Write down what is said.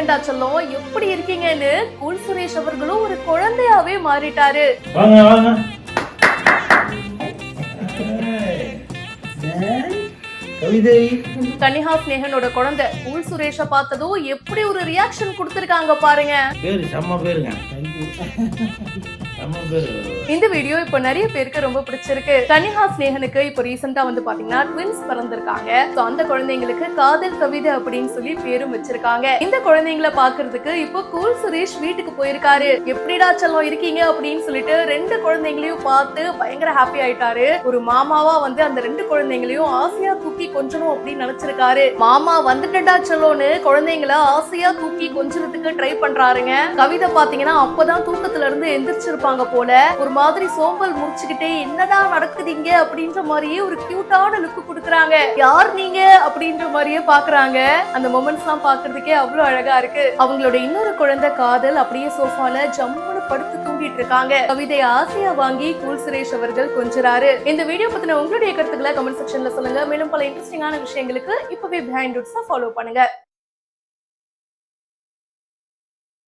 வந்துட்டேன்டா செல்லம், எப்படி இருக்கீங்கன்னு கூல் சுரேஷ் அவர்களும் ஒரு குழந்தையாவே மாறிட்டாரு. வாங்க வாங்க. கவிதை கன்னிஹா ஸ்நேகனோட குழந்தை கூல் சுரேஷ பார்த்ததும் எப்படி ஒரு ரியாக்ஷன் கொடுத்திருக்காங்க பாருங்க. பேரு செம்ம பேருங்க. செம்ம பேரு. இந்த வீடியோ இப்ப நிறைய பேருக்கு ரொம்ப பிடிச்சிருக்கு. கன்னிஹா ஸ்நேகனுக்கு இப்ப ரீசெண்டா வந்து பாத்தீங்கன்னா ட்வின்ஸ் பிறந்திருக்காங்க. சோ அந்த குழந்தைங்களுக்கு காதல் கவிதை அப்படின்னு சொல்லி பேரும் வச்சிருக்காங்க. இந்த குழந்தைங்களை பாக்குறதுக்கு இப்போ கூல் சுரேஷ் வீட்டுக்கு போயிருக்காரு. எப்படிடா செல்லம் இருக்கீங்க அப்படின்னு சொல்லிட்டு ரெண்டு குழந்தைங்களையும் பார்த்து பயங்கர ஹாப்பி ஆயிட்டாரு. ஒரு மாமாவா வந்து அந்த ரெண்டு குழந்தைங்களையும் ஆசையா தூக்கி கொஞ்சணும் அப்படின்னு நினைச்சிருக்காரு. மாமா வந்துட்டா செல்லோன்னு குழந்தைங்களை ஆசையா தூக்கி கொஞ்சறதுக்கு ட்ரை பண்றாருங்க. கவிதை பாத்தீங்கன்னா அப்பதான் தூக்கத்துல இருந்து எந்திரிச்சிருப்பாங்க போல. ஒரு மாதிரி சோம்பல் முடிச்சுக்கிட்டே என்னடா நடக்குதுங்க அப்படின்ற மாதிரியே ஒரு கியூட்டான லுக் கொடுக்குறாங்க. யார் நீங்க அப்படின்ற மாதிரியே பாக்குறாங்க. அந்த மொமெண்ட்ஸ் எல்லாம் பாக்குறதுக்கே அவ்வளவு அழகா இருக்கு. அவங்களோட இன்னொரு குழந்தை காதல் அப்படியே சோஃபால ஜம்முன்னு படுத்து தூங்கிட்டு இருக்காங்க. கவிதையை ஆசையா வாங்கி கூல் சுரேஷ் அவர்கள் கொஞ்சறாரு. இந்த வீடியோ பத்தின உங்களுடைய கருத்துக்களை கமெண்ட் செக்ஷன்ல சொல்லுங்க. மேலும் பல இன்ட்ரெஸ்டிங்கான விஷயங்களுக்கு இப்பவே பிஹைண்ட் ரூட்ஸ் ஃபாலோ பண்ணுங்க.